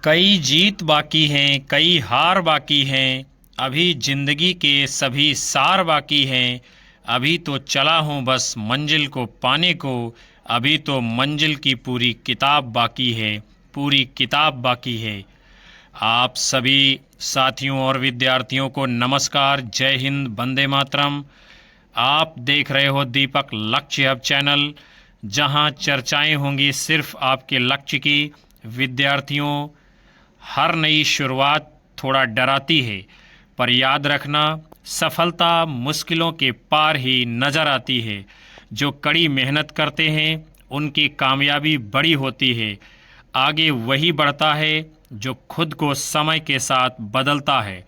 कई जीत बाकी हैं, कई हार बाकी हैं, अभी जिंदगी के सभी सार बाकी हैं। अभी तो चला हूँ बस मंजिल को पाने को, अभी तो मंजिल की पूरी किताब बाकी है, पूरी किताब बाकी है। आप सभी साथियों और विद्यार्थियों को नमस्कार, जय हिंद, वंदे मातरम। आप देख रहे हो दीपक लक्ष्य हब चैनल, जहां चर्चाएं होंगी सिर्फ आपके लक्ष्य की। विद्यार्थियों, हर नई शुरुआत थोड़ा डराती है, पर याद रखना, सफलता मुश्किलों के पार ही नजर आती है। जो कड़ी मेहनत करते हैं उनकी कामयाबी बड़ी होती है। आगे वही बढ़ता है जो खुद को समय के साथ बदलता है।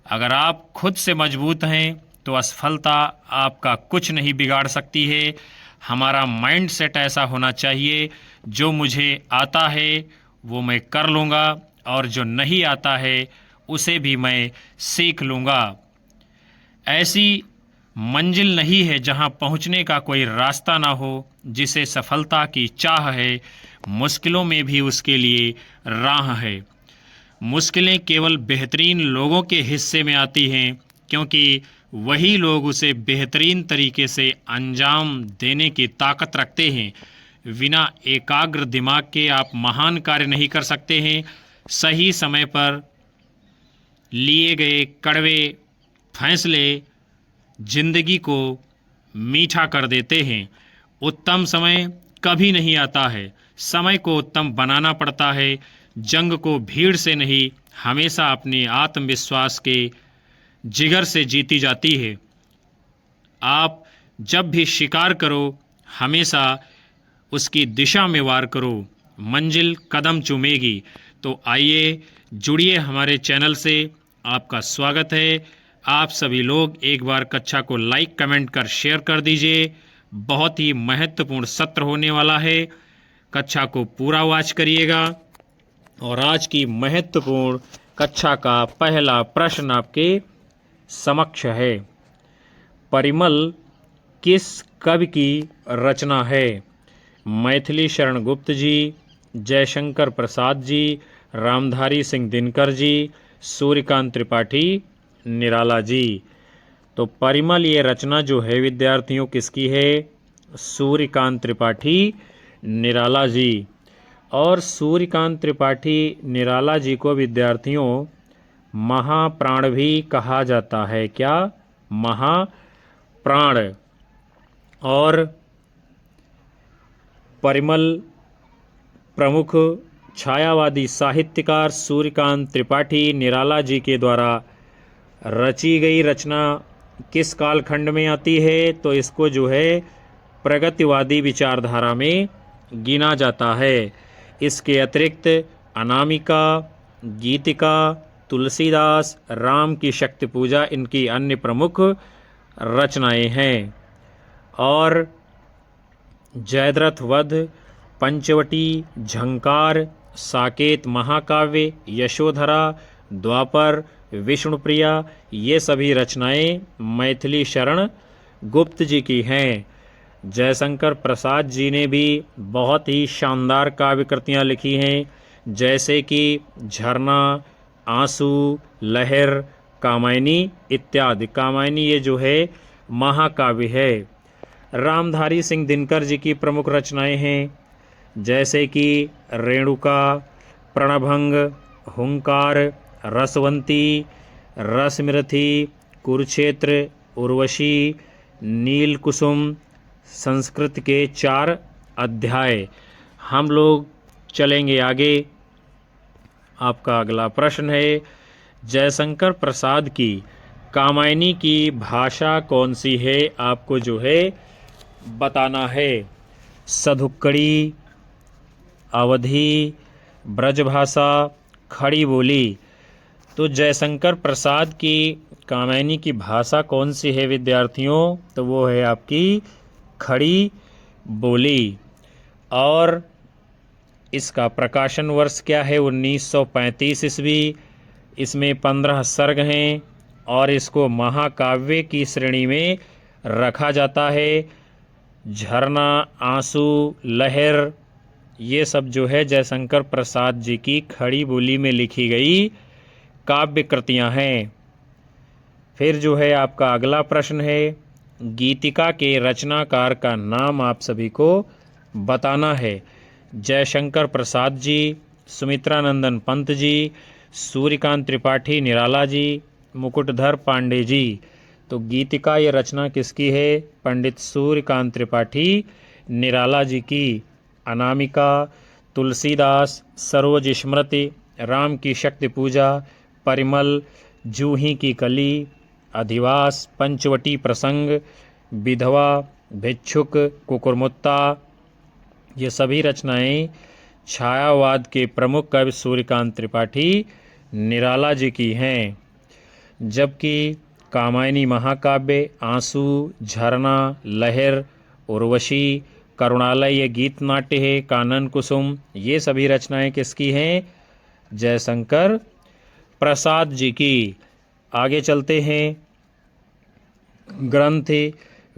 अगर आप खुद से मजबूत हैं तो असफलता आपका कुछ नहीं बिगाड़ सकती है। हमारा माइंड सेट ऐसा होना चाहिए, जो मुझे आता है वो मैं कर लूँगा, और जो नहीं आता है उसे भी मैं सीख लूँगा। ऐसी मंजिल नहीं है जहाँ पहुँचने का कोई रास्ता ना हो। जिसे सफलता की चाह है, मुश्किलों में भी उसके लिए राह है। मुश्किलें केवल बेहतरीन लोगों के हिस्से में आती हैं, क्योंकि वही लोग उसे बेहतरीन तरीके से अंजाम देने की ताकत रखते हैं। बिना एकाग्र दिमाग के आप महान कार्य नहीं कर सकते हैं। सही समय पर लिए गए कड़वे फैसले जिंदगी को मीठा कर देते हैं। उत्तम समय कभी नहीं आता है, समय को उत्तम बनाना पड़ता है। जंग को भीड़ से नहीं, हमेशा अपने आत्मविश्वास के जिगर से जीती जाती है। आप जब भी शिकार करो, हमेशा उसकी दिशा में वार करो, मंजिल कदम चूमेगी। तो आइए जुड़िए हमारे चैनल से। आपका स्वागत है। आप सभी लोग एक बार कक्षा को लाइक, कमेंट कर शेयर कर दीजिए। बहुत ही महत्वपूर्ण सत्र होने वाला है, कक्षा को पूरा वॉच करिएगा। और आज की महत्वपूर्ण कक्षा का पहला प्रश्न आपके समक्ष है। परिमल किस कवि की रचना है? मैथिली शरण गुप्त जी, जयशंकर प्रसाद जी, रामधारी सिंह दिनकर जी, सूर्यकांत त्रिपाठी, निराला जी। तो परिमल ये रचना जो है विद्यार्थियों किसकी है? सूर्यकांत त्रिपाठी, निराला जी। और सूर्यकांत त्रिपाठी निराला जी को विद्यार्थियों महाप्राण भी कहा जाता है। क्या? महाप्राण। और परिमल प्रमुख छायावादी साहित्यकार सूर्यकांत त्रिपाठी निराला जी के द्वारा रची गई रचना किस कालखंड में आती है? तो इसको जो है प्रगतिवादी विचारधारा में गिना जाता है। इसके अतिरिक्त अनामिका, गीतिका, तुलसीदास, राम की शक्ति पूजा इनकी अन्य प्रमुख रचनाएं हैं। और जयद्रथ वध, पंचवटी, झंकार, साकेत महाकाव्य, यशोधरा, द्वापर, विष्णुप्रिया, ये सभी रचनाएं मैथिली शरण गुप्त जी की हैं। जयशंकर प्रसाद जी ने भी बहुत ही शानदार काव्य कृतियाँ लिखी हैं, जैसे कि झरना, आंसू, लहर, कामायनी इत्यादि। कामायनी ये जो है महाकाव्य है। रामधारी सिंह दिनकर जी की प्रमुख रचनाएं हैं, जैसे कि रेणुका, प्रणभंग, हुंकार, रसवंती, रसमृथि, कुरुक्षेत्र, उर्वशी, नील कुसुम, संस्कृत के 4 अध्याय। हम लोग चलेंगे आगे। आपका अगला प्रश्न है, जयशंकर प्रसाद की कामायनी की भाषा कौन सी है? आपको जो है बताना है। सधुक्कड़ी, अवधी, ब्रजभाषा, खड़ी बोली। तो जयशंकर प्रसाद की कामायनी की भाषा कौन सी है विद्यार्थियों? तो वो है आपकी खड़ी बोली। और इसका प्रकाशन वर्ष क्या है? 1935 ईस्वी। इसमें 15 सर्ग हैं और इसको महाकाव्य की श्रेणी में रखा जाता है। झरना, आंसू, लहर, ये सब जो है जयशंकर प्रसाद जी की खड़ी बोली में लिखी गई काव्य कृतियाँ हैं। फिर जो है आपका अगला प्रश्न है, गीतिका के रचनाकार का नाम आप सभी को बताना है। जयशंकर प्रसाद जी, सुमित्रानंदन पंत जी, सूर्यकांत त्रिपाठी निराला जी, मुकुटधर पांडे जी। तो गीतिका ये रचना किसकी है? पंडित सूर्यकांत त्रिपाठी निराला जी की। अनामिका, तुलसीदास, सरोज स्मृति, राम की शक्ति पूजा, परिमल, जूही की कली, अधिवास, पंचवटी प्रसंग, विधवा, भिक्षुक, कुकुरमुत्ता, ये सभी रचनाएं छायावाद के प्रमुख कवि सूर्यकांत त्रिपाठी निराला जी की हैं। जबकि कामायनी महाकाव्य, आंसू, झरना, लहर, उर्वशी, करुणालय ये गीत नाट्य है, कानन कुसुम, ये सभी रचनाएं किसकी हैं? जयशंकर प्रसाद जी की। आगे चलते हैं। ग्रंथ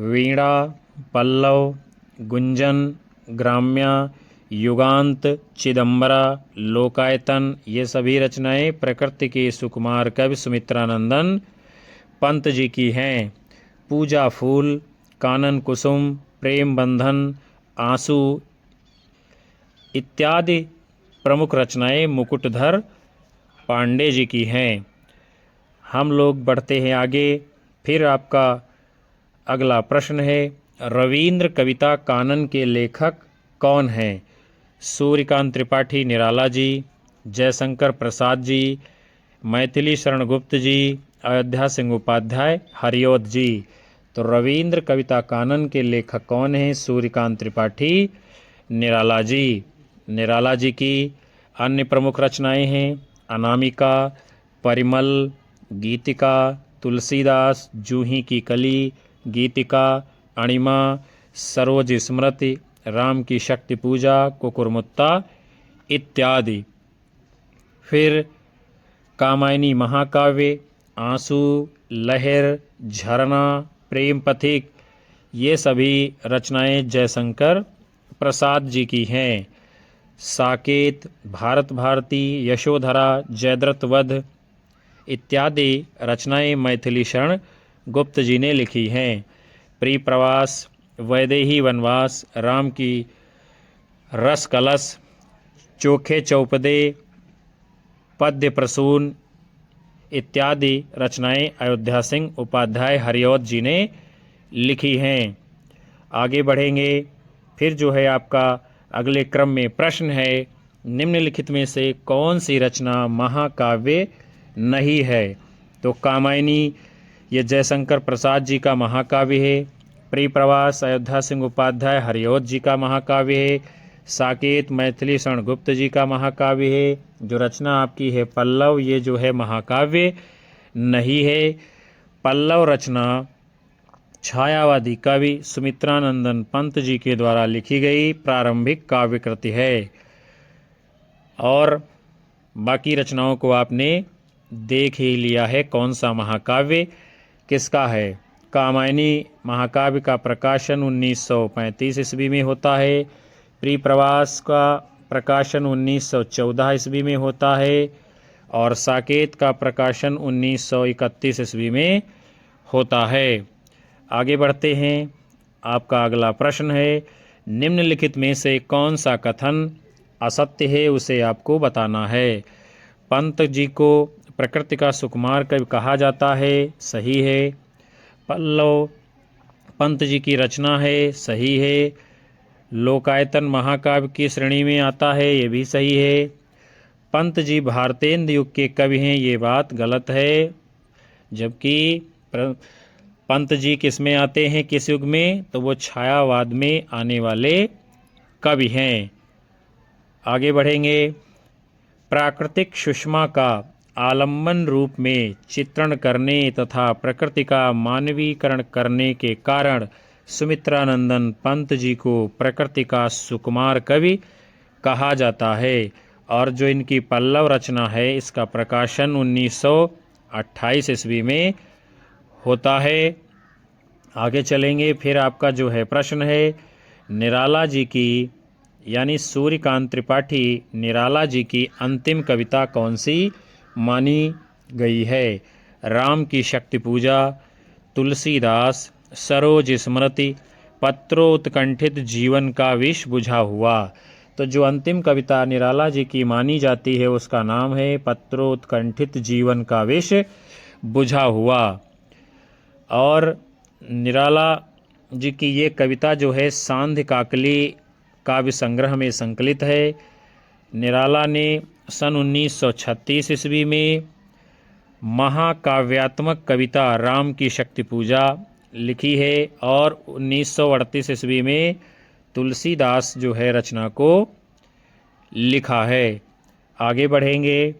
वीणा, पल्लव, गुंजन, ग्राम्या, युगांत, चिदंबरा, लोकायतन, ये सभी रचनाएं प्रकृति के सुकुमार कवि सुमित्रानंदन पंत जी की हैं। पूजा फूल, कानन कुसुम, प्रेम बंधन, आंसू इत्यादि प्रमुख रचनाएं मुकुटधर पांडे जी की हैं। हम लोग बढ़ते हैं आगे। फिर आपका अगला प्रश्न है, रवींद्र कविता कानन के लेखक कौन हैं? सूर्यकांत त्रिपाठी निराला जी, जयशंकर प्रसाद जी, मैथिली शरण गुप्त जी, अयोध्या सिंह उपाध्याय, हरिऔध जी। तो रवींद्र कविता कानन के लेखक कौन हैं? सूर्यकांत त्रिपाठी निराला जी। निराला जी की अन्य प्रमुख रचनाएं हैं अनामिका, परिमल, गीतिका, तुलसीदास, जूही की कली, गीतिका, अणिमा, सरोज स्मृति, राम की शक्ति पूजा, कुकुरमुत्ता इत्यादि। फिर कामायनी महाकाव्य, आंसू, लहर, झरना, प्रेम पथिक, ये सभी रचनाएं जयशंकर प्रसाद जी की हैं। साकेत, भारत भारती, यशोधरा, जयद्रथ वध इत्यादि रचनाएं मैथिली शरण गुप्त जी ने लिखी हैं। प्रिप्रवास, वैदेही वनवास, राम की रस कलश, चोखे चौपदे, पद्य प्रसून इत्यादि रचनाएं अयोध्या सिंह उपाध्याय, हरिऔध जी ने लिखी हैं। आगे बढ़ेंगे। फिर जो है आपका अगले क्रम में प्रश्न है, निम्नलिखित में से कौन सी रचना महाकाव्य नहीं है? तो कामायनी ये जयशंकर प्रसाद जी का महाकाव्य है। प्रिप्रवास अयोध्या सिंह उपाध्याय, हरिऔध जी का महाकाव्य है। साकेत मैथिली शरण गुप्त जी का महाकाव्य है। जो रचना आपकी है पल्लव, ये जो है महाकाव्य नहीं है। पल्लव रचना छायावादी कवि सुमित्रानंदन पंत जी के द्वारा लिखी गई प्रारंभिक काव्य कृति है। और बाकी रचनाओं को आपने देख ही लिया है कौन सा महाकाव्य किसका है। कामायनी महाकाव्य का प्रकाशन 1935 ईस्वी में होता है। प्रिप्रवास का प्रकाशन 1914 ईस्वी में होता है और साकेत का प्रकाशन 1931 ईस्वी में होता है। आगे बढ़ते हैं। आपका अगला प्रश्न है, निम्नलिखित में से कौन सा कथन असत्य है उसे आपको बताना है। पंत जी को प्रकृति का सुकुमार कवि कहा जाता है, सही है। पल्लव पंत जी की रचना है, सही है। लोकायतन महाकाव्य की श्रेणी में आता है, ये भी सही है। पंत जी भारतेंद्र युग के कवि हैं, ये बात गलत है। जबकि पंत जी किस में आते हैं, किस युग में? तो वो छायावाद में आने वाले कवि हैं। आगे बढ़ेंगे। प्राकृतिक सुषमा का आलम्बन रूप में चित्रण करने तथा प्रकृति का मानवीकरण करने के कारण सुमित्रानंदन पंत जी को प्रकृति का सुकुमार कवि कहा जाता है। और जो इनकी पल्लव रचना है इसका प्रकाशन 1928 ईस्वी में होता है। आगे चलेंगे। फिर आपका जो है प्रश्न है, निराला जी की यानी सूर्यकांत त्रिपाठी निराला जी की अंतिम कविता कौन सी मानी गई है? राम की शक्ति पूजा, तुलसीदास, सरोज स्मृति, पत्रोत्कंठित जीवन का विष बुझा हुआ। तो जो अंतिम कविता निराला जी की मानी जाती है उसका नाम है पत्रोत्कंठित जीवन का विष बुझा हुआ। और निराला जी की ये कविता जो है सांध्य काकली काव्य संग्रह में संकलित है। निराला ने सन 1936 ईस्वी में महाकाव्यात्मक कविता राम की शक्ति पूजा लिखी है और 1938 ईस्वी में तुलसीदास जो है रचना को लिखा है। आगे बढ़ेंगे।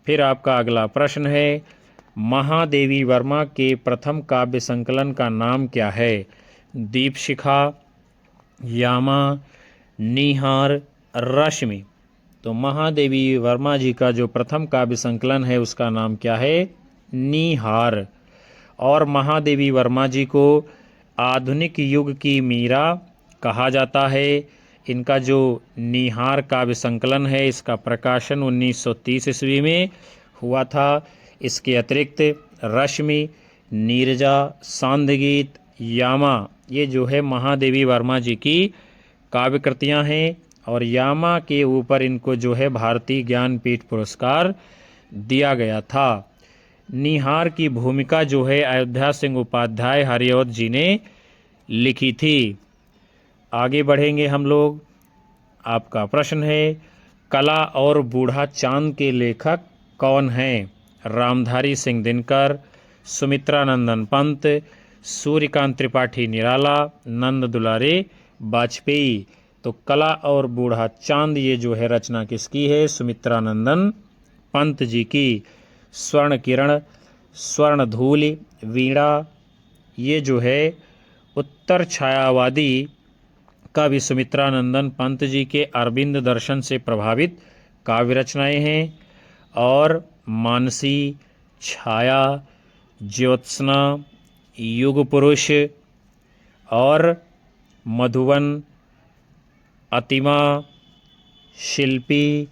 फिर आपका अगला प्रश्न है, महादेवी वर्मा के प्रथम काव्य संकलन का नाम क्या है? दीपशिखा, यामा, निहार, रश्मि। तो महादेवी वर्मा जी का जो प्रथम काव्य संकलन है उसका नाम क्या है? निहार। और महादेवी वर्मा जी को आधुनिक युग की मीरा कहा जाता है। इनका जो निहार काव्य संकलन है इसका प्रकाशन 1930 ईस्वी में हुआ था। इसके अतिरिक्त रश्मि, नीरजा, सांध्यगीत, यामा ये जो है महादेवी वर्मा जी की काव्य कृतियाँ हैं। और यामा के ऊपर इनको जो है भारतीय ज्ञानपीठ पुरस्कार दिया गया था। निहार की भूमिका जो है अयोध्या सिंह उपाध्याय हरिऔध जी ने लिखी थी। आगे बढ़ेंगे हम लोग। आपका प्रश्न है, कला और बूढ़ा चांद के लेखक कौन हैं? रामधारी सिंह दिनकर, सुमित्रानंदन पंत, सूर्यकांत त्रिपाठी निराला, नंद दुलारे वाजपेयी। तो कला और बूढ़ा चांद ये जो है रचना किसकी है? सुमित्रानंदन पंत जी की। स्वर्ण किरण, स्वर्ण धूल, वीणा ये जो है उत्तर छायावादी कवि सुमित्रानंदन पंत जी के अरविंद दर्शन से प्रभावित काव्य रचनाएं हैं। और मानसी, छाया, ज्योत्सना, युग पुरुष और मधुवन, अतिमा, शिल्पी,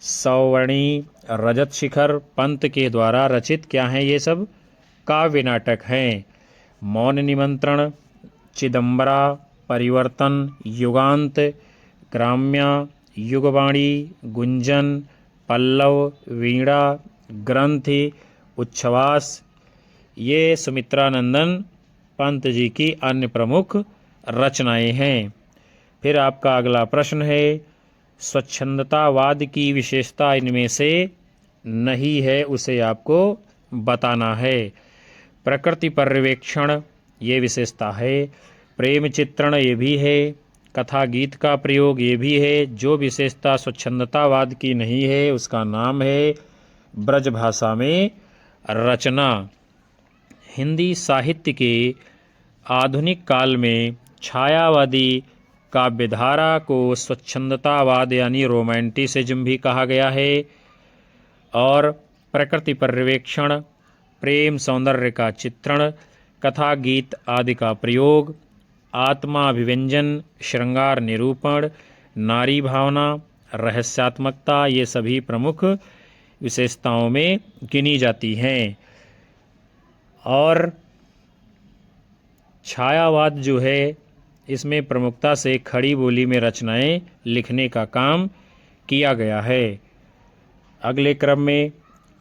सौवर्णी, रजत शिखर पंत के द्वारा रचित क्या हैं? ये सब काव्य नाटक हैं। मौन निमंत्रण, चिदंबरा, परिवर्तन, युगांत, ग्राम्या, युगवाणी, गुंजन, पल्लव, वीणा, ग्रंथि, उच्छ्वास ये सुमित्रानंदन पंत जी की अन्य प्रमुख रचनाएं हैं। फिर आपका अगला प्रश्न है, स्वच्छंदतावाद की विशेषता इनमें से नहीं है, उसे आपको बताना है। प्रकृति पर्यवेक्षण ये विशेषता है, प्रेम चित्रण ये भी है, कथा गीत का प्रयोग ये भी है। जो विशेषता स्वच्छंदतावाद की नहीं है उसका नाम है ब्रज भाषा में रचना। हिंदी साहित्य के आधुनिक काल में छायावादी काव्यधारा को स्वच्छंदतावाद यानी रोमांटिसिज्म भी कहा गया है। और प्रकृति पर्यवेक्षण, प्रेम सौंदर्य का चित्रण, कथा गीत आदि का प्रयोग, आत्माभिव्यंजन, श्रृंगार निरूपण, नारी भावना, रहस्यात्मकता ये सभी प्रमुख विशेषताओं में गिनी जाती हैं। और छायावाद जो है इसमें प्रमुखता से खड़ी बोली में रचनाएं लिखने का काम किया गया है। अगले क्रम में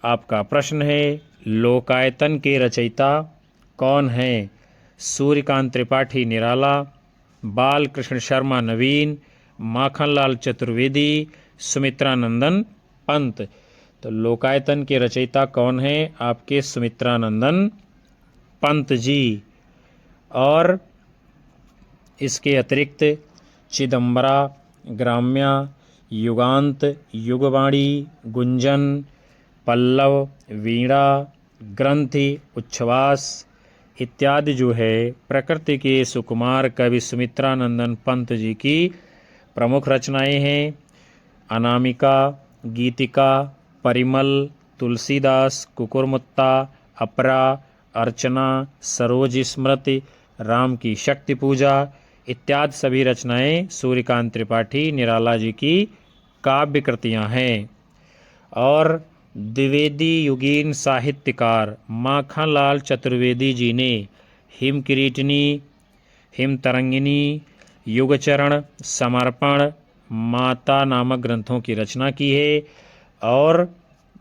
आपका प्रश्न है, लोकायतन के रचयिता कौन हैं? सूर्यकांत त्रिपाठी निराला, बाल कृष्ण शर्मा नवीन, माखनलाल चतुर्वेदी, सुमित्रानंदन पंत। तो लोकायतन के रचयिता कौन हैं? आपके सुमित्रानंदन पंत जी। और इसके अतिरिक्त चिदंबरा, ग्राम्या, युगांत, युगवाणी, गुंजन, पल्लव, वीणा, ग्रंथि, उच्छ्वास इत्यादि जो है प्रकृति के सुकुमार कवि सुमित्रानंदन पंत जी की प्रमुख रचनाएं हैं। अनामिका, गीतिका, परिमल, तुलसीदास, कुकुरमुत्ता, अपरा, अर्चना, सरोज स्मृति, राम की शक्ति पूजा इत्यादि सभी रचनाएं सूर्यकांत त्रिपाठी निराला जी की काव्य कृतियाँ हैं। और द्विवेदी युगीन साहित्यकार माखनलाल चतुर्वेदी जी ने हिम किरीटनी, हिम तरंगिनी, युगचरण, समर्पण, माता नामक ग्रंथों की रचना की है। और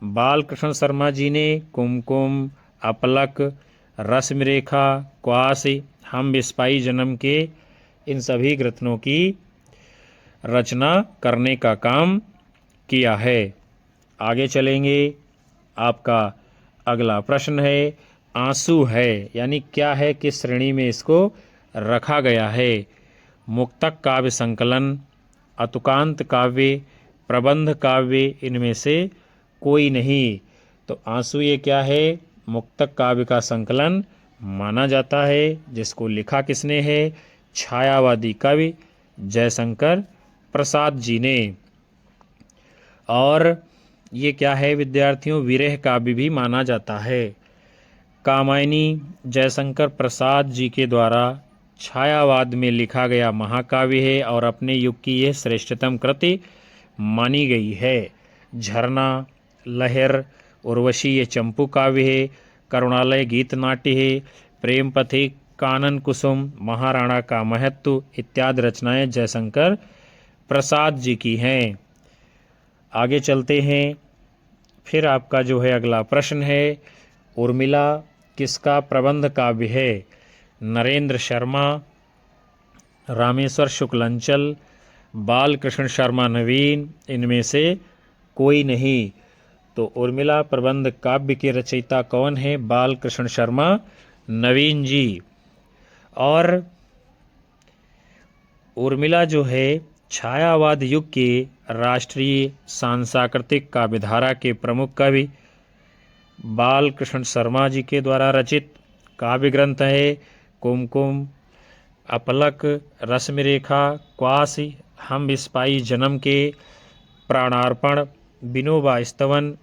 बालकृष्ण शर्मा जी ने कुमकुम, अपलक, रश्मिरेखा, क्वास, हम बिस्पाई जन्म के इन सभी ग्रंथों की रचना करने का काम किया है। आगे चलेंगे। आपका अगला प्रश्न है आंसू है यानी क्या है, किस श्रेणी में इसको रखा गया है। मुक्तक काव्य संकलन, अतुकांत काव्य, प्रबंध काव्य, इनमें से कोई नहीं। तो आंसू ये क्या है, मुक्तक काव्य का संकलन माना जाता है, जिसको लिखा किसने है, छायावादी कवि जयशंकर प्रसाद जी ने। और ये क्या है विद्यार्थियों, विरह काव्य भी माना जाता है। कामायनी जयशंकर प्रसाद जी के द्वारा छायावाद में लिखा गया महाकाव्य है और अपने युग की यह श्रेष्ठतम कृति मानी गई है। झरना, लहर, उर्वशी ये चंपू काव्य है। करुणालय गीत नाट्य है। प्रेम पथिक, कानन कुसुम, महाराणा का महत्व इत्यादि रचनाएं जयशंकर प्रसाद जी की हैं। आगे चलते हैं। फिर आपका जो है अगला प्रश्न है उर्मिला किसका प्रबंध काव्य है। नरेंद्र शर्मा, रामेश्वर शुक्लांचल, बालकृष्ण शर्मा नवीन, इनमें से कोई नहीं। तो उर्मिला प्रबंध काव्य के रचयिता कौन है, बालकृष्ण शर्मा नवीन जी। और उर्मिला जो है छायावाद युग के राष्ट्रीय सांस्कृतिक काव्यधारा के प्रमुख कवि बालकृष्ण शर्मा जी के द्वारा रचित काव्य ग्रंथ है। कुमकुम, अपलक, रश्मिरेखा, क्वास, हम बिस्पाई जन्म के, प्राणार्पण, विनोबा स्तवन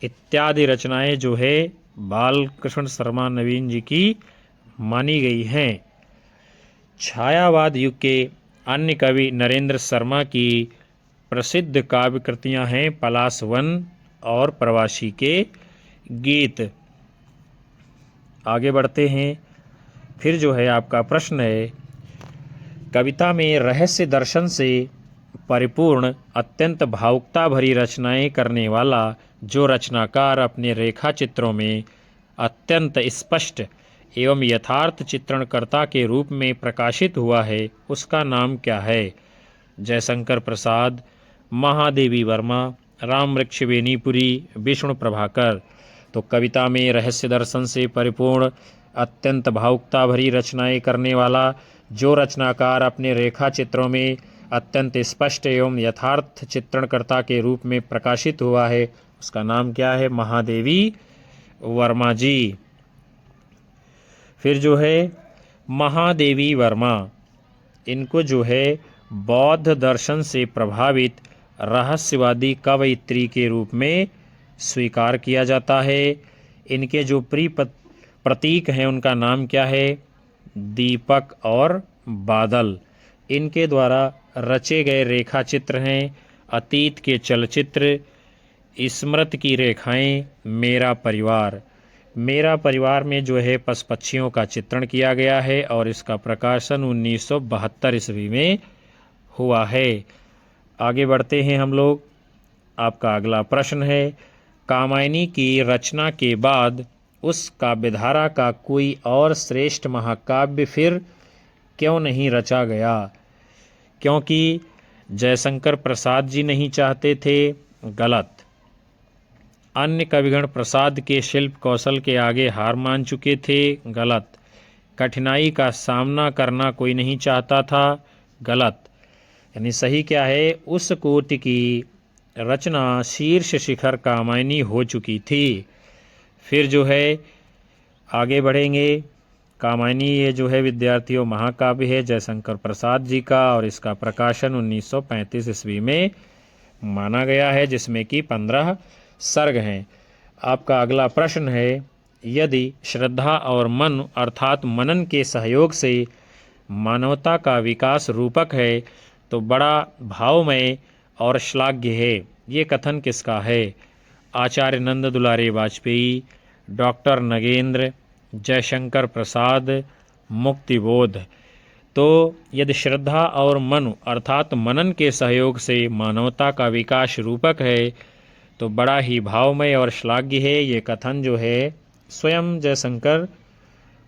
इत्यादि रचनाएं जो है बालकृष्ण शर्मा नवीन जी की मानी गई हैं। छायावाद युग के अन्य कवि नरेंद्र शर्मा की प्रसिद्ध काव्य कृतियां हैं पलाश वन और प्रवासी के गीत। आगे बढ़ते हैं। फिर जो है आपका प्रश्न है कविता में रहस्य दर्शन से परिपूर्ण अत्यंत भावुकता भरी रचनाएं करने वाला जो रचनाकार अपने रेखा चित्रों में अत्यंत स्पष्ट एवं यथार्थ चित्रणकर्ता के रूप में प्रकाशित हुआ है उसका नाम क्या है। जयशंकर प्रसाद, महादेवी वर्मा, रामवृक्ष बेनीपुरी, विष्णु प्रभाकर। तो कविता में रहस्य दर्शन से परिपूर्ण अत्यंत भावुकता भरी रचनाएं करने वाला जो रचनाकार अपने रेखा चित्रों में अत्यंत स्पष्ट एवं यथार्थ चित्रणकर्ता के रूप में प्रकाशित हुआ है उसका नाम क्या है, महादेवी वर्मा जी। फिर जो है महादेवी वर्मा, इनको जो है बौद्ध दर्शन से प्रभावित रहस्यवादी कवयित्री के रूप में स्वीकार किया जाता है। इनके जो प्रिय प्रतीक हैं उनका नाम क्या है, दीपक और बादल। इनके द्वारा रचे गए रेखा चित्र हैं अतीत के चलचित्र, स्मृति की रेखाएं, मेरा परिवार। मेरा परिवार में जो है पशु पक्षियों का चित्रण किया गया है और इसका प्रकाशन 1972 ईस्वी में हुआ है। आगे बढ़ते हैं हम लोग। आपका अगला प्रश्न है कामायनी की रचना के बाद उस काव्यधारा का कोई और श्रेष्ठ महाकाव्य फिर क्यों नहीं रचा गया। क्योंकि जयशंकर प्रसाद जी नहीं चाहते थे, गलत। अन्य कविगण प्रसाद के शिल्प कौशल के आगे हार मान चुके थे, गलत। कठिनाई का सामना करना कोई नहीं चाहता था, गलत। यानी सही क्या है, उस कोटि की रचना शीर्ष शिखर कामायनी हो चुकी थी। फिर जो है आगे बढ़ेंगे। कामायनी ये जो है विद्यार्थियों महाकाव्य है जयशंकर प्रसाद जी का और इसका प्रकाशन 1935 ईस्वी में माना गया है जिसमें कि 15 सर्ग हैं। आपका अगला प्रश्न है यदि श्रद्धा और मन अर्थात मनन के सहयोग से मानवता का विकास रूपक है तो बड़ा भावमय और श्लाघ्य है। ये कथन किसका है? आचार्य नंद दुलारे वाजपेयी, डॉक्टर नगेंद्र, जयशंकर प्रसाद, मुक्तिबोध। तो यदि श्रद्धा और मन अर्थात मनन के सहयोग से मानवता का विकास रूपक है तो बड़ा ही भावमय और श्लाघ्य है। ये कथन जो है स्वयं जयशंकर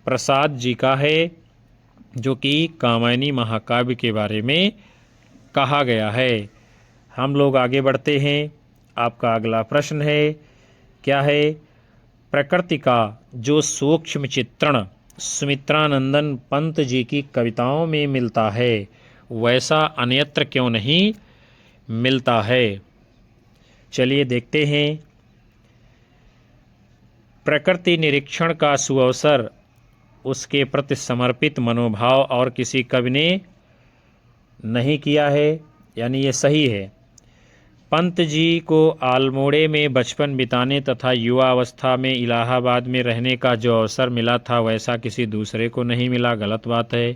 प्रसाद जी का है, जो कि कामायनी महाकाव्य के बारे में कहा गया है। हम लोग आगे बढ़ते हैं। आपका अगला प्रश्न है, क्या है? प्रकृति का जो सूक्ष्म चित्रण सुमित्रानंदन पंत जी की कविताओं में मिलता है वैसा अन्यत्र क्यों नहीं मिलता है? चलिए देखते हैं। प्रकृति निरीक्षण का सुअवसर उसके प्रति समर्पित मनोभाव और किसी कवि ने नहीं किया है, यानी ये सही है। पंत जी को आलमोड़े में बचपन बिताने तथा युवा अवस्था में इलाहाबाद में रहने का जो अवसर मिला था वैसा किसी दूसरे को नहीं मिला, गलत बात है।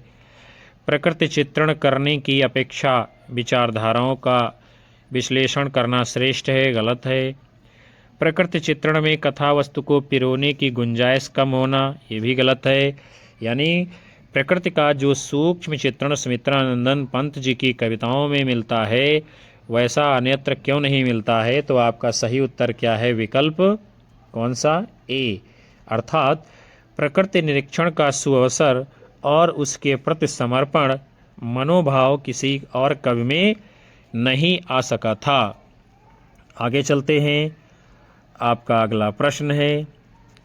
प्रकृति चित्रण करने की अपेक्षा विचारधाराओं का विश्लेषण करना श्रेष्ठ है, गलत है। प्रकृति चित्रण में कथा वस्तु को पिरोने की गुंजाइश कम होना, ये भी गलत है। यानी प्रकृति का जो सूक्ष्म चित्रण सुमित्रानंदन पंत जी की कविताओं में मिलता है वैसा अन्यत्र क्यों नहीं मिलता है? तो आपका सही उत्तर क्या है? विकल्प कौन सा? ए, अर्थात प्रकृति निरीक्षण का सुअवसर और उसके प्रति समर्पण मनोभाव किसी और कवि में नहीं आ सका था। आगे चलते हैं। आपका अगला प्रश्न है,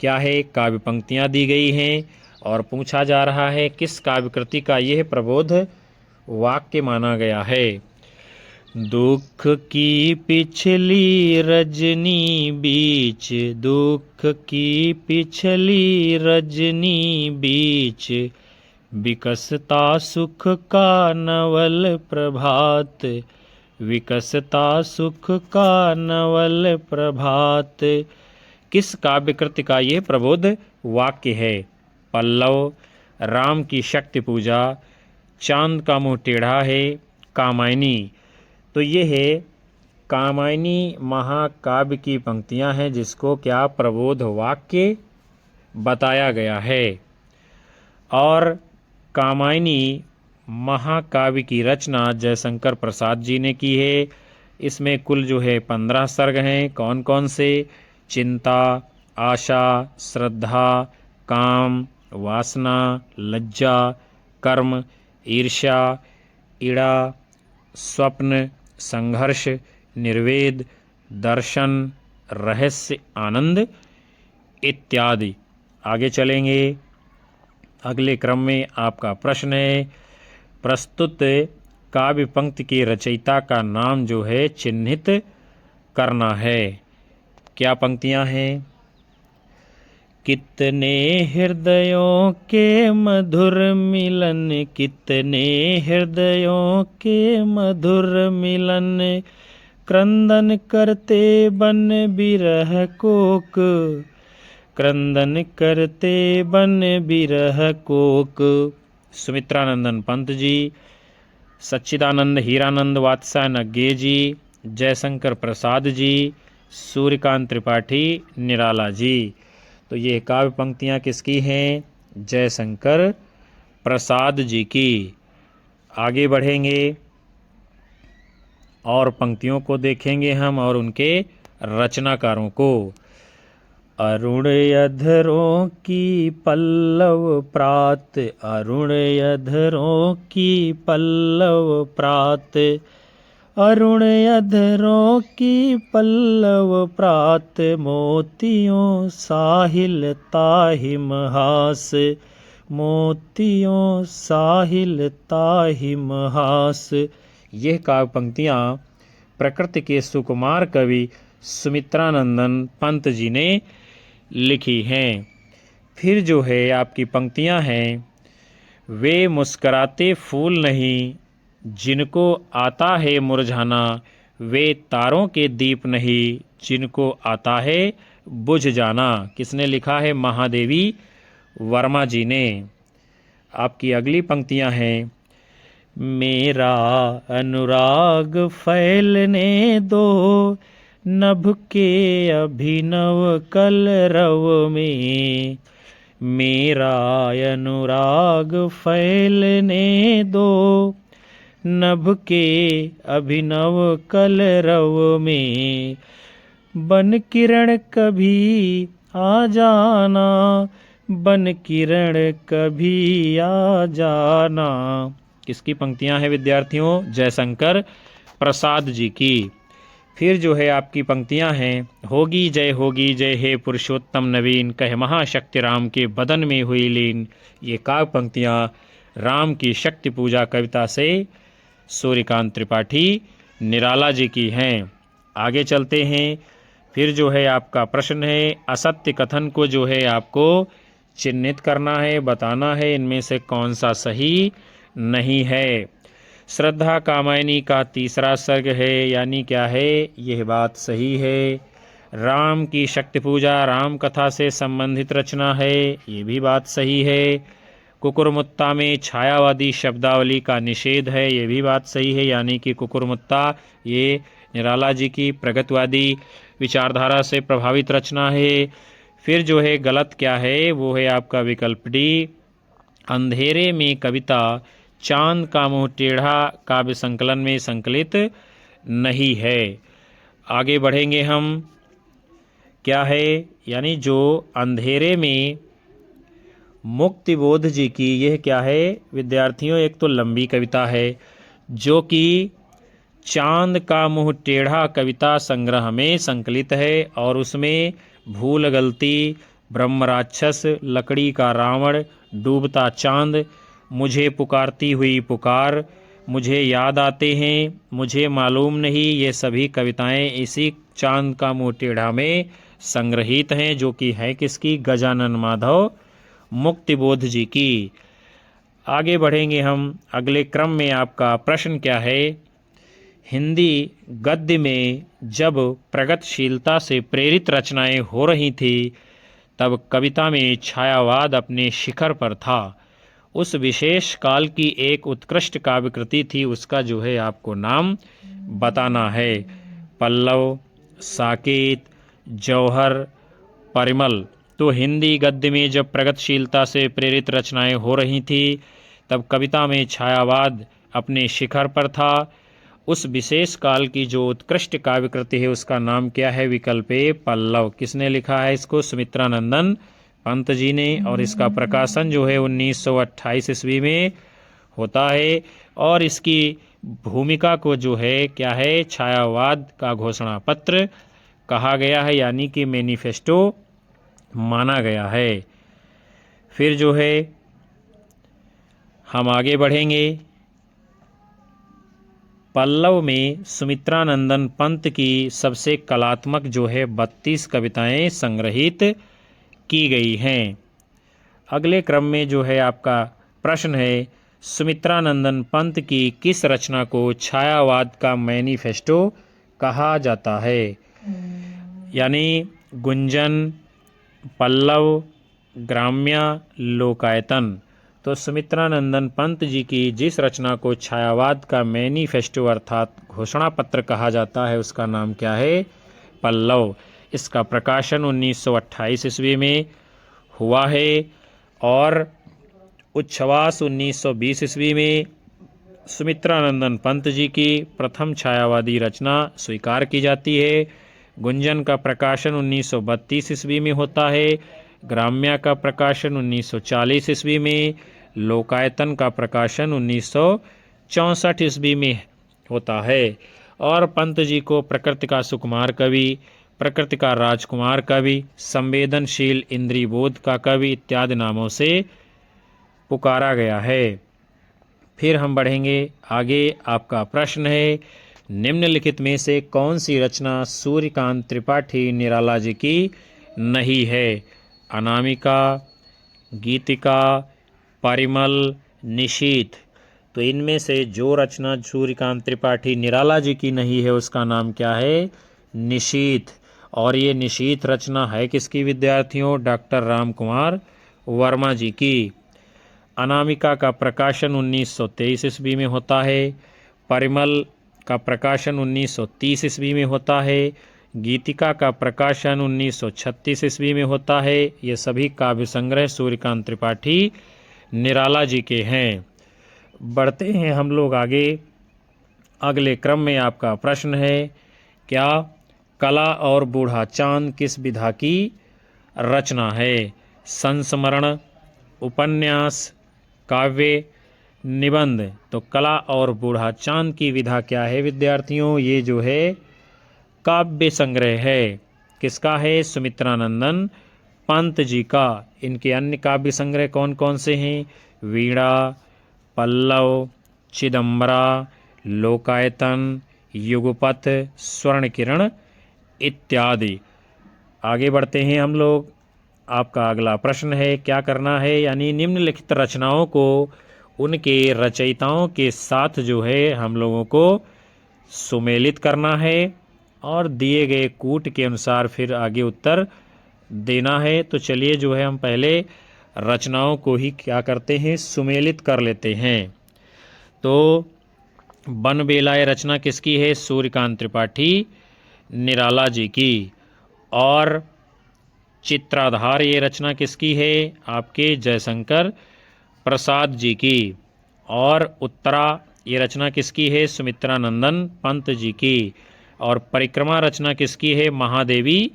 क्या है? काव्य पंक्तियाँ दी गई हैं और पूछा जा रहा है किस काव्य कृति का यह प्रबोध वाक्य माना गया है। दुख की पिछली रजनी बीच, दुख की पिछली रजनी बीच, विकसता सुख का नवल प्रभात, विकसता सुख का नवल प्रभात। किस काव्य कृति का ये प्रबोध वाक्य है? पल्लव, राम की शक्ति पूजा, चांद का मुंह टेढ़ा है, कामायनी। तो ये है कामायनी महाकाव्य की पंक्तियां हैं जिसको क्या प्रबोध वाक्य बताया गया है। और कामायनी महाकाव्य की रचना जयशंकर प्रसाद जी ने की है। इसमें कुल जो है 15 सर्ग हैं। कौन कौन से? चिंता, आशा, श्रद्धा, काम, वासना, लज्जा, कर्म, ईर्ष्या, ईड़ा, स्वप्न, संघर्ष, निर्वेद, दर्शन, रहस्य, आनंद इत्यादि। आगे चलेंगे। अगले क्रम में आपका प्रश्न है, प्रस्तुत काव्य पंक्ति के रचयिता का नाम जो है चिन्हित करना है। क्या पंक्तियां हैं? कितने हृदयों के मधुर मिलन, कितने हृदयों के मधुर मिलन, क्रंदन करते बन बिरह कोक, क्रंदन करते बन बिरह कोक। सुमित्रानंदन पंत जी, सच्चिदानंद हीरानंद वात्स्यायन नग्गे जी, जयशंकर प्रसाद जी, सूर्यकांत त्रिपाठी निराला जी। तो ये काव्य पंक्तियाँ किसकी हैं? जयशंकर प्रसाद जी की। आगे बढ़ेंगे और पंक्तियों को देखेंगे हम और उनके रचनाकारों को। अरुण अधरों की पल्लव प्रात, अरुण अधरों की पल्लव प्रात, अरुण अधरों की पल्लव प्रात, मोतियों साहिल ताहिम हास, मोतियों साहिल ताहिम हास। यह काव्य पंक्तियाँ प्रकृति के सुकुमार कवि सुमित्रानंदन पंत जी ने लिखी हैं। फिर जो है आपकी पंक्तियाँ हैं, वे मुस्कराते फूल नहीं जिनको आता है मुरझाना, वे तारों के दीप नहीं जिनको आता है बुझ जाना। किसने लिखा है? महादेवी वर्मा जी ने। आपकी अगली पंक्तियां हैं, मेरा अनुराग फैलने दो नभ के अभिनव कलरव में, मेरा अनुराग फैलने दो नभ के अभिनव कलरव में, बन किरण कभी आ जाना, बन किरण कभी आ जाना। किसकी पंक्तियां हैं विद्यार्थियों? जयशंकर प्रसाद जी की। फिर जो है आपकी पंक्तियां हैं, होगी जय हे पुरुषोत्तम नवीन, कह महाशक्ति राम के बदन में हुई लीन। ये काव्य पंक्तियां राम की शक्ति पूजा कविता से सूर्यकांत त्रिपाठी निराला जी की हैं। आगे चलते हैं। फिर जो है आपका प्रश्न है, असत्य कथन को जो है आपको चिन्हित करना है, बताना है इनमें से कौन सा सही नहीं है। श्रद्धा कामायनी का तीसरा सर्ग है, यानी क्या है? यह बात सही है। राम की शक्ति पूजा राम कथा से संबंधित रचना है, ये भी बात सही है। कुकुरमुत्ता में छायावादी शब्दावली का निषेध है, ये भी बात सही है, यानी कि कुकुरमुत्ता ये निराला जी की प्रगतिवादी विचारधारा से प्रभावित रचना है। फिर जो है गलत क्या है, वो है आपका विकल्प डी, अंधेरे में कविता चांद का मुंह टेढ़ा काव्य संकलन में संकलित नहीं है। आगे बढ़ेंगे हम, क्या है, यानी जो अंधेरे में मुक्तिबोध जी की, यह क्या है विद्यार्थियों? एक तो लंबी कविता है जो कि चांद का मुंह टेढ़ा कविता संग्रह में संकलित है, और उसमें भूल गलती, ब्रह्म राक्षस, लकड़ी का रावण, डूबता चांद, मुझे पुकारती हुई पुकार, मुझे याद आते हैं, मुझे मालूम नहीं, ये सभी कविताएं इसी चांद का मुंह टेढ़ा में संग्रहित हैं, जो कि है किसकी? गजानन माधव मुक्तिबोध जी की। आगे बढ़ेंगे हम। अगले क्रम में आपका प्रश्न क्या है, हिंदी गद्य में जब प्रगतिशीलता से प्रेरित रचनाएं हो रही थी तब कविता में छायावाद अपने शिखर पर था। उस विशेष काल की एक उत्कृष्ट काव्यकृति थी, उसका जो है आपको नाम बताना है। पल्लव, साकेत, जौहर, परिमल। तो हिंदी गद्य में जब प्रगतिशीलता से प्रेरित रचनाएं हो रही थी तब कविता में छायावाद अपने शिखर पर था। उस विशेष काल की जो उत्कृष्ट काव्यकृति है उसका नाम क्या है? विकल्प ए, पल्लव। किसने लिखा है इसको? सुमित्रानंदन पंत जी ने, और इसका प्रकाशन जो है 1928 ईस्वी में होता है, और इसकी भूमिका को जो है क्या है? छायावाद का घोषणा पत्र कहा गया है, यानी कि मैनिफेस्टो माना गया है। फिर जो है हम आगे बढ़ेंगे। पल्लव में सुमित्रानंदन पंत की सबसे कलात्मक जो है 32 कविताएं संग्रहित की गई हैं। अगले क्रम में जो है आपका प्रश्न है, सुमित्रानंदन पंत की किस रचना को छायावाद का मैनिफेस्टो कहा जाता है? यानी गुंजन, पल्लव, ग्राम्या, लोकायतन। तो सुमित्रानंदन पंत जी की जिस रचना को छायावाद का मैनिफेस्टो अर्थात घोषणा पत्र कहा जाता है उसका नाम क्या है? पल्लव। इसका प्रकाशन 1928 ईस्वी में हुआ है, और उच्छ्वास 1920 ईस्वी में सुमित्रानंदन पंत जी की प्रथम छायावादी रचना स्वीकार की जाती है। गुंजन का प्रकाशन 1932 ईस्वी में होता है, ग्राम्या का प्रकाशन 1940 ईस्वी में, लोकायतन का प्रकाशन 1964 ईस्वी में होता है। और पंत जी को प्रकृति का सुकुमार कवि, प्रकृति का राजकुमार कवि, संवेदनशील इंद्रियबोध का कवि इत्यादि नामों से पुकारा गया है। फिर हम बढ़ेंगे आगे। आपका प्रश्न है, निम्नलिखित में से कौन सी रचना सूर्यकांत त्रिपाठी निराला जी की नहीं है? अनामिका, गीतिका, परिमल, निशीथ। तो इनमें से जो रचना सूर्यकांत त्रिपाठी निराला जी की नहीं है उसका नाम क्या है? निशीथ। और ये निशीथ रचना है किसकी विद्यार्थियों? डॉक्टर राम कुमार वर्मा जी की। अनामिका का प्रकाशन 1923 ईस्वी में होता है। परिमल का प्रकाशन 1930 ईस्वी में होता है। गीतिका का प्रकाशन 1936 ईस्वी में होता है। ये सभी काव्य संग्रह सूर्यकांत त्रिपाठी निराला जी के हैं। बढ़ते हैं हम लोग आगे। अगले क्रम में आपका प्रश्न है, क्या कला और बूढ़ा चांद किस विधा की रचना है? संस्मरण, उपन्यास, काव्य, निबंध। तो कला और बूढ़ा चांद की विधा क्या है विद्यार्थियों? ये जो है काव्य संग्रह है। किसका है? सुमित्रानंदन पंत जी का। इनके अन्य काव्य संग्रह कौन कौन से हैं? वीणा, पल्लव, चिदंबरा, लोकायतन, युगपथ, स्वर्ण किरण इत्यादि। आगे बढ़ते हैं हम लोग। आपका अगला प्रश्न है, क्या करना है? यानी निम्नलिखित रचनाओं को उनके रचयिताओं के साथ जो है हम लोगों को सुमेलित करना है और दिए गए कूट के अनुसार फिर आगे उत्तर देना है। तो चलिए जो है हम पहले रचनाओं को ही क्या करते हैं, सुमेलित कर लेते हैं। तो बनबेला ये रचना किसकी है? सूर्यकांत त्रिपाठी निराला जी की। और चित्राधार ये रचना किसकी है? आपके जयशंकर प्रसाद जी की। और उत्तरा ये रचना किसकी है? सुमित्रानंदन पंत जी की। और परिक्रमा रचना किसकी है? महादेवी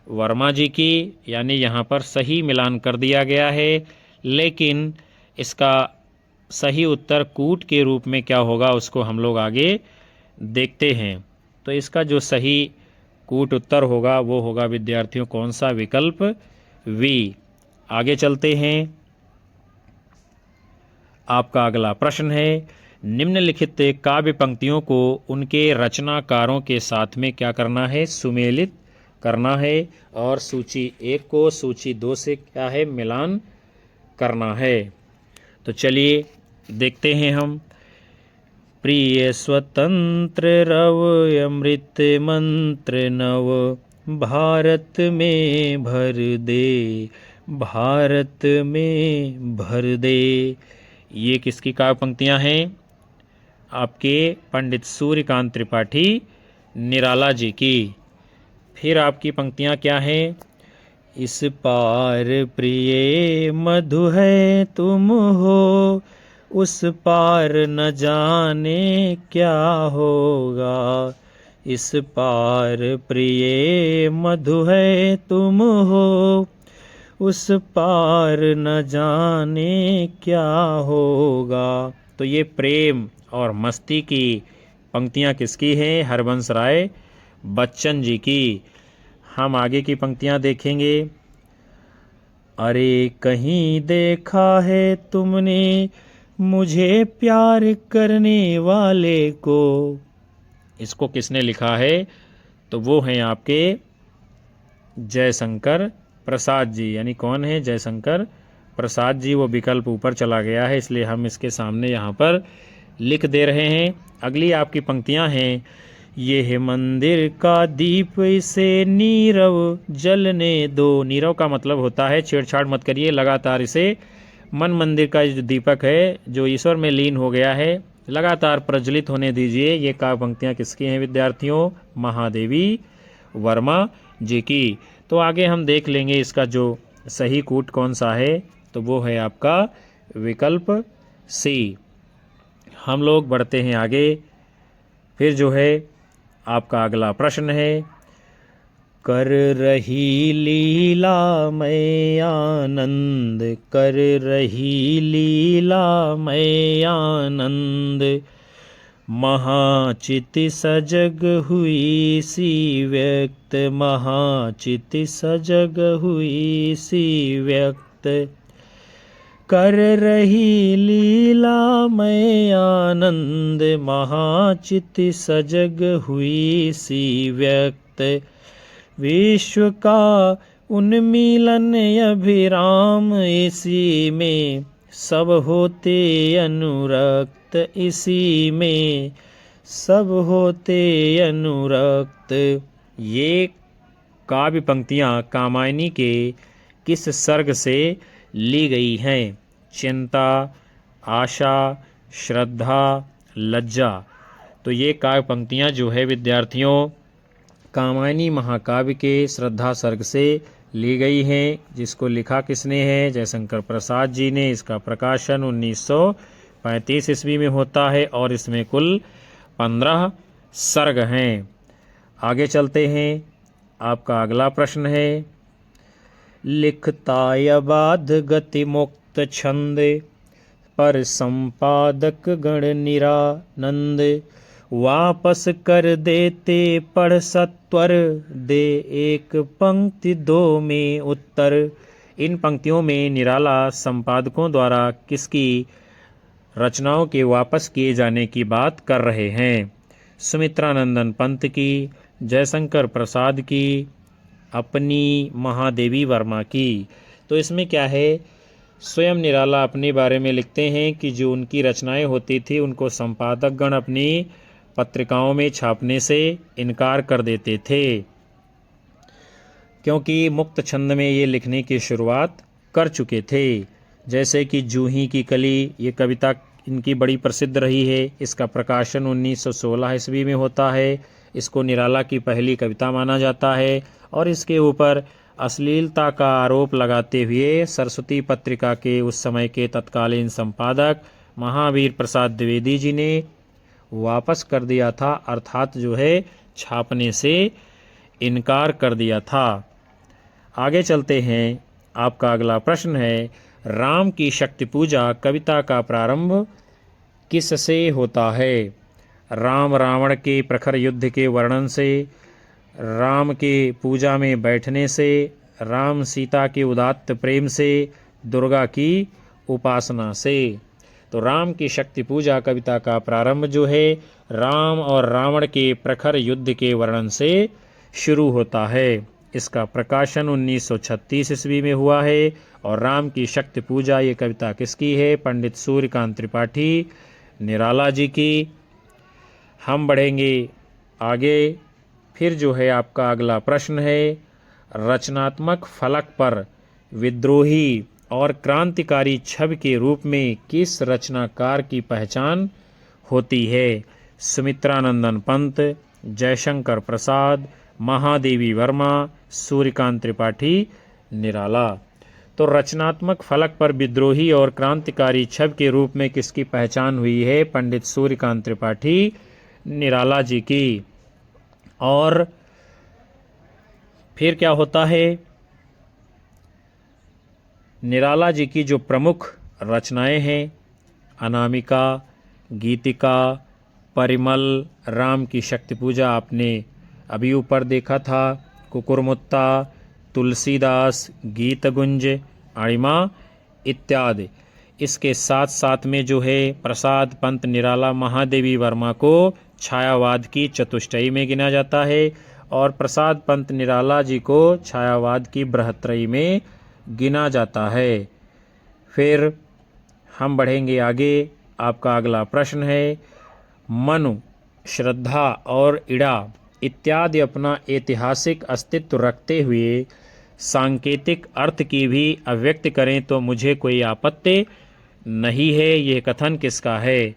वर्मा जी की। यानी यहाँ पर सही मिलान कर दिया गया है, लेकिन इसका सही उत्तर कूट के रूप में क्या होगा उसको हम लोग आगे देखते हैं। तो इसका जो सही कूट उत्तर होगा वो होगा विद्यार्थियों कौन सा? विकल्प वी। आगे चलते हैं। आपका अगला प्रश्न है, निम्नलिखित काव्य पंक्तियों को उनके रचनाकारों के साथ में क्या करना है? सुमेलित करना है। और सूची 1 को सूची 2 से क्या है? मिलान करना है। तो चलिए देखते हैं हम। प्रिय स्वतंत्र रव अमृत मंत्र नव, भारत में भर दे, भारत में भर दे। ये किसकी काव्य पंक्तियां हैं? आपके पंडित सूर्यकांत त्रिपाठी निराला जी की। फिर आपकी पंक्तियां क्या हैं? इस पार प्रिय मधु है तुम हो, उस पार न जाने क्या होगा। इस पार प्रिय मधु है तुम हो, उस पार न जाने क्या होगा। तो ये प्रेम और मस्ती की पंक्तियां किसकी हैं? हरबंस राय बच्चन जी की। हम आगे की पंक्तियां देखेंगे। अरे कहीं देखा है तुमने मुझे प्यार करने वाले को। इसको किसने लिखा है? तो वो हैं आपके जयशंकर प्रसाद जी। यानी कौन है? जयशंकर प्रसाद जी। वो विकल्प ऊपर चला गया है, इसलिए हम इसके सामने यहाँ पर लिख दे रहे हैं। अगली आपकी पंक्तियाँ हैं, ये है मंदिर का दीप इसे नीरव जलने दो। नीरव का मतलब होता है छेड़छाड़ मत करिए, लगातार इसे मन मंदिर का जो दीपक है जो ईश्वर में लीन हो गया है लगातार प्रज्वलित होने दीजिए। ये काव्य पंक्तियाँ किसकी हैं विद्यार्थियों? महादेवी वर्मा जी की। तो आगे हम देख लेंगे इसका जो सही कूट कौन सा है। तो वो है आपका विकल्प सी। हम लोग बढ़ते हैं आगे। फिर जो है आपका अगला प्रश्न है, कर रही लीला मैं आनंद, कर रही लीला मैं आनंद, महाचिति सजग हुई सी व्यक्त, महाचिति सजग हुई सी व्यक्त। कर रही लीला मैं आनंद, महाचिति सजग हुई सी व्यक्त। विश्व का उन्मीलन अभिराम इसी में, सब होते अनुरक्त इसी में, सब होते अनुरक्त। ये काव्य पंक्तियाँ कामायनी के किस सर्ग से ली गई हैं? चिंता, आशा, श्रद्धा, लज्जा। तो ये काव्य पंक्तियाँ जो है विद्यार्थियों कामायनी महाकाव्य के श्रद्धा सर्ग से ली गई हैं, जिसको लिखा किसने है? जयशंकर प्रसाद जी ने। इसका प्रकाशन 1935 ईस्वी में होता है और इसमें कुल 15 सर्ग हैं। आगे चलते हैं। आपका अगला प्रश्न है, लिखता अबाध गति मुक्त छंद, पर संपादक गण निरानंद, वापस कर देते पढ़ सत्वर, दे एक पंक्ति दो में उत्तर। इन पंक्तियों में निराला संपादकों द्वारा किसकी रचनाओं के वापस किए जाने की बात कर रहे हैं? सुमित्रानंदन पंत की, जयशंकर प्रसाद की, अपनी महादेवी वर्मा की। तो इसमें क्या है, स्वयं निराला अपने बारे में लिखते हैं कि जो उनकी रचनाएं होती थी उनको संपादक गण अपनी पत्रिकाओं में छापने से इनकार कर देते थे, क्योंकि मुक्त छंद में ये लिखने की शुरुआत कर चुके थे। जैसे कि जूही की कली, ये कविता इनकी बड़ी प्रसिद्ध रही है। इसका प्रकाशन 1916 ईस्वी में होता है। इसको निराला की पहली कविता माना जाता है और इसके ऊपर अश्लीलता का आरोप लगाते हुए सरस्वती पत्रिका के उस समय के तत्कालीन संपादक महावीर प्रसाद द्विवेदी जी ने वापस कर दिया था, अर्थात जो है छापने से इनकार कर दिया था। आगे चलते हैं। आपका अगला प्रश्न है, राम की शक्ति पूजा कविता का प्रारंभ किससे होता है? राम रावण के प्रखर युद्ध के वर्णन से, राम के पूजा में बैठने से, राम सीता के उदात्त प्रेम से, दुर्गा की उपासना से। तो राम की शक्ति पूजा कविता का प्रारंभ जो है राम और रावण के प्रखर युद्ध के वर्णन से शुरू होता है। इसका प्रकाशन 1936 ईस्वी में हुआ है। और राम की शक्ति पूजा ये कविता किसकी है? पंडित सूर्यकांत त्रिपाठी निराला जी की। हम बढ़ेंगे आगे। फिर जो है आपका अगला प्रश्न है, रचनात्मक फलक पर विद्रोही और क्रांतिकारी छवि के रूप में किस रचनाकार की पहचान होती है? सुमित्रानंदन पंत, जयशंकर प्रसाद, महादेवी वर्मा, सूर्यकांत त्रिपाठी निराला। तो रचनात्मक फलक पर विद्रोही और क्रांतिकारी छवि के रूप में किसकी पहचान हुई है? पंडित सूर्यकांत त्रिपाठी निराला जी की। और फिर क्या होता है, निराला जी की जो प्रमुख रचनाएं हैं, अनामिका, गीतिका, परिमल, राम की शक्ति पूजा आपने अभी ऊपर देखा था, कुकुरमुत्ता, तुलसीदास, गीतगुंज, अणिमा इत्यादि। इसके साथ साथ में जो है प्रसाद पंत निराला महादेवी वर्मा को छायावाद की चतुष्टयी में गिना जाता है और प्रसाद पंत निराला जी को छायावाद की बृहत्त्रयी में गिना जाता है। फिर हम बढ़ेंगे आगे। आपका अगला प्रश्न है, मनु, श्रद्धा और इड़ा इत्यादि अपना ऐतिहासिक अस्तित्व रखते हुए सांकेतिक अर्थ की भी अभिव्यक्ति करें तो मुझे कोई आपत्ति नहीं है। यह कथन किसका है?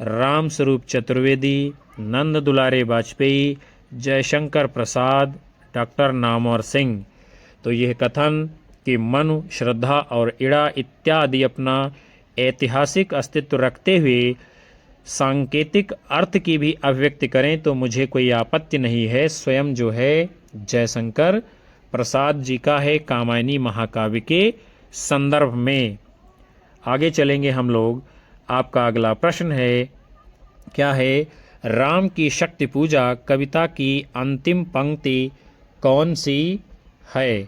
राम स्वरूप चतुर्वेदी, नंद दुलारे वाजपेयी, जयशंकर प्रसाद, डॉक्टर नामवर सिंह। तो यह कथन कि मनु, श्रद्धा और इड़ा इत्यादि अपना ऐतिहासिक अस्तित्व रखते हुए सांकेतिक अर्थ की भी अभिव्यक्ति करें तो मुझे कोई आपत्ति नहीं है, स्वयं जो है जयशंकर प्रसाद जी का है कामायनी महाकाव्य के संदर्भ में। आगे चलेंगे हम लोग। आपका अगला प्रश्न है, क्या है? राम की शक्ति पूजा कविता की अंतिम पंक्ति कौन सी है?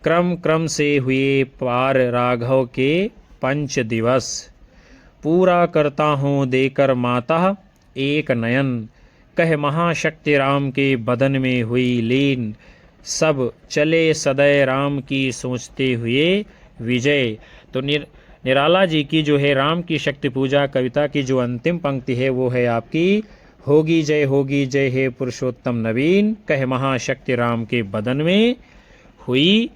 क्रम क्रम से हुए पार राघव के पंच दिवस, पूरा करता हूँ देकर माता एक नयन, कह महाशक्ति राम के बदन में हुई लीन, सब चले सदै राम की सोचते हुए विजय। तो निराला जी की जो है राम की शक्ति पूजा कविता की जो अंतिम पंक्ति है वो है आपकी, होगी जय हे पुरुषोत्तम नवीन, कह महाशक्ति राम के बदन में हुई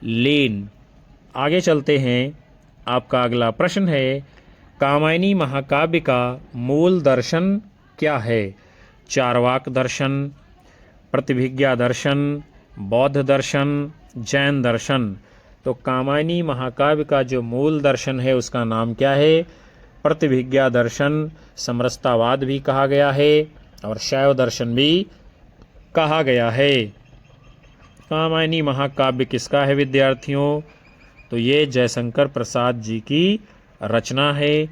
लीन। आगे चलते हैं। आपका अगला प्रश्न है, कामायनी महाकाव्य का मूल दर्शन क्या है? चार्वाक दर्शन, प्रतिभिज्ञा दर्शन, बौद्ध दर्शन, जैन दर्शन। तो कामायनी महाकाव्य का जो मूल दर्शन है उसका नाम क्या है? प्रतिभिज्ञा दर्शन। समरसतावाद भी कहा गया है और शैव दर्शन भी कहा गया है। कामायनी महाकाव्य किसका है विद्यार्थियों? तो ये जयशंकर प्रसाद जी की रचना है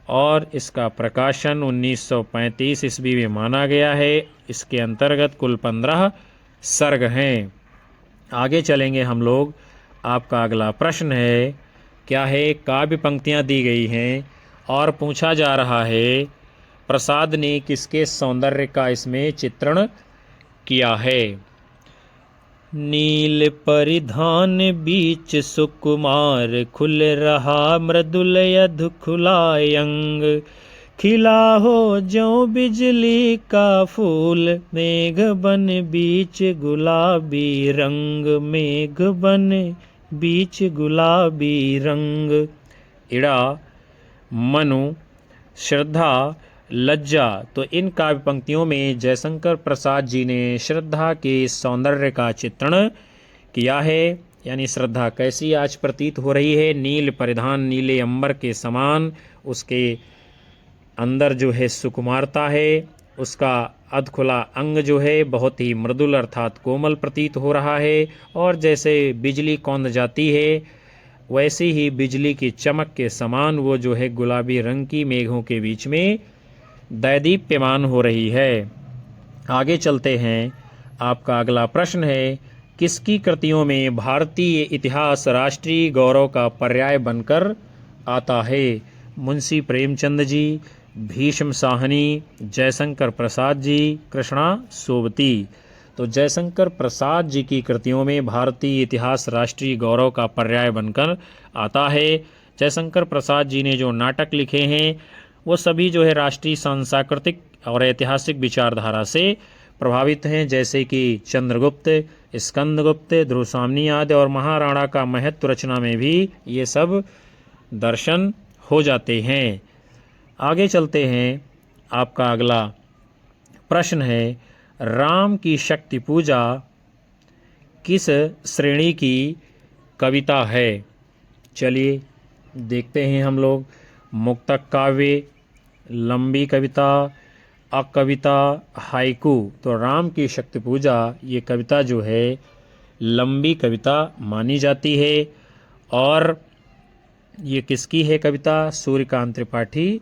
और इसका प्रकाशन 1935 ईस्वी में माना गया है। इसके अंतर्गत कुल 15 सर्ग हैं। आगे चलेंगे हम लोग। आपका अगला प्रश्न है, क्या है? काव्य पंक्तियाँ दी गई हैं और पूछा जा रहा है प्रसाद ने किसके सौंदर्य का इसमें चित्रण किया है? नील परिधान बीच सुकुमार, खुल रहा मृदुल यदु खुला अंग, खिला हो ज्यों बिजली का फूल, मेघ बन बीच गुलाबी रंग, मेघ बन बीच गुलाबी रंग। इड़ा, मनु, श्रद्धा, लज्जा। तो इन काव्य पंक्तियों में जयशंकर प्रसाद जी ने श्रद्धा के सौंदर्य का चित्रण किया है। यानी श्रद्धा कैसी आज प्रतीत हो रही है? नील परिधान, नीले अंबर के समान, उसके अंदर जो है सुकुमारता है, उसका अधखुला अंग जो है बहुत ही मृदुल अर्थात कोमल प्रतीत हो रहा है। और जैसे बिजली कौंध जाती है वैसे ही बिजली की चमक के समान वो जो है गुलाबी रंग की मेघों के बीच में दैदीप्यमान हो रही है। आगे चलते हैं। आपका अगला प्रश्न है, किसकी कृतियों में भारतीय इतिहास राष्ट्रीय गौरव का पर्याय बनकर आता है? मुंशी प्रेमचंद जी, भीष्म साहनी, जयशंकर प्रसाद जी, कृष्णा सोबती। तो जयशंकर प्रसाद जी की कृतियों में भारतीय इतिहास राष्ट्रीय गौरव का पर्याय बनकर आता है। जयशंकर प्रसाद जी ने जो नाटक लिखे हैं वो सभी जो है राष्ट्रीय सांस्कृतिक और ऐतिहासिक विचारधारा से प्रभावित हैं, जैसे कि चंद्रगुप्त, स्कंदगुप्त, ध्रुवसामनी आदि और महाराणा का महत्व रचना में भी ये सब दर्शन हो जाते हैं। आगे चलते हैं। आपका अगला प्रश्न है, राम की शक्ति पूजा किस श्रेणी की कविता है? चलिए देखते हैं हम लोग। मुक्तक काव्य, लंबी कविता, अकविता, हाइकू। तो राम की शक्ति पूजा ये कविता जो है लंबी कविता मानी जाती है। और ये किसकी है कविता? सूर्यकांत त्रिपाठी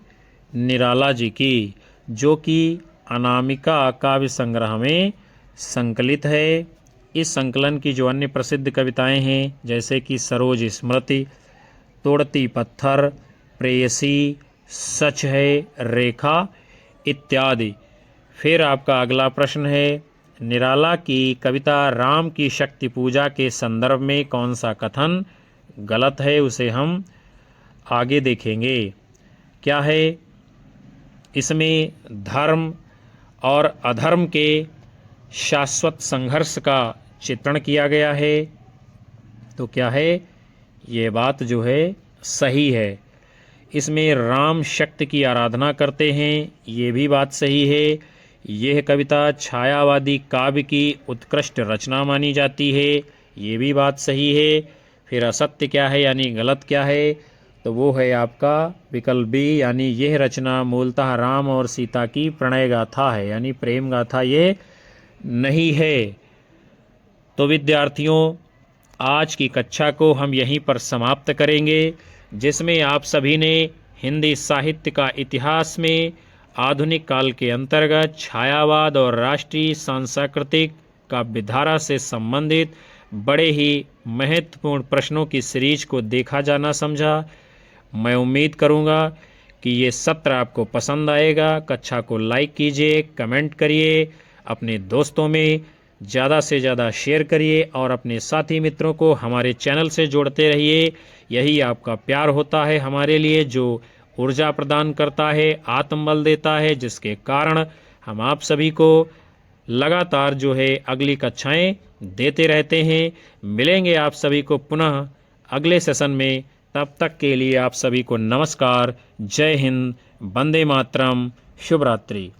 निराला जी की, जो कि अनामिका काव्य संग्रह में संकलित है। इस संकलन की जो अन्य प्रसिद्ध कविताएं हैं जैसे कि सरोज स्मृति, तोड़ती पत्थर, प्रेयसी, सच है, रेखा इत्यादि। फिर आपका अगला प्रश्न है, निराला की कविता राम की शक्ति पूजा के संदर्भ में कौन सा कथन गलत है? उसे हम आगे देखेंगे। क्या है? इसमें धर्म और अधर्म के शाश्वत संघर्ष का चित्रण किया गया है। तो क्या है? ये बात जो है सही है। इसमें राम शक्ति की आराधना करते हैं, ये भी बात सही है। यह कविता छायावादी काव्य की उत्कृष्ट रचना मानी जाती है, ये भी बात सही है। फिर असत्य क्या है यानी गलत क्या है? तो वो है आपका विकल्प बी, यानी यह रचना मूलतः राम और सीता की प्रणय गाथा है, यानी प्रेम गाथा ये नहीं है। तो विद्यार्थियों, आज की कक्षा को हम यहीं पर समाप्त करेंगे, जिसमें आप सभी ने हिंदी साहित्य का इतिहास में आधुनिक काल के अंतर्गत छायावाद और राष्ट्रीय सांस्कृतिक काव्यधारा से संबंधित बड़े ही महत्वपूर्ण प्रश्नों की सीरीज को देखा जाना समझा। मैं उम्मीद करूंगा कि ये सत्र आपको पसंद आएगा। कक्षा को लाइक कीजिए, कमेंट करिए, अपने दोस्तों में ज़्यादा से ज़्यादा शेयर करिए और अपने साथी मित्रों को हमारे चैनल से जोड़ते रहिए। यही आपका प्यार होता है हमारे लिए, जो ऊर्जा प्रदान करता है, आत्मबल देता है, जिसके कारण हम आप सभी को लगातार जो है अगली कक्षाएं देते रहते हैं। मिलेंगे आप सभी को पुनः अगले सेशन में। तब तक के लिए आप सभी को नमस्कार, जय हिंद, वंदे मातरम, शुभ रात्रि।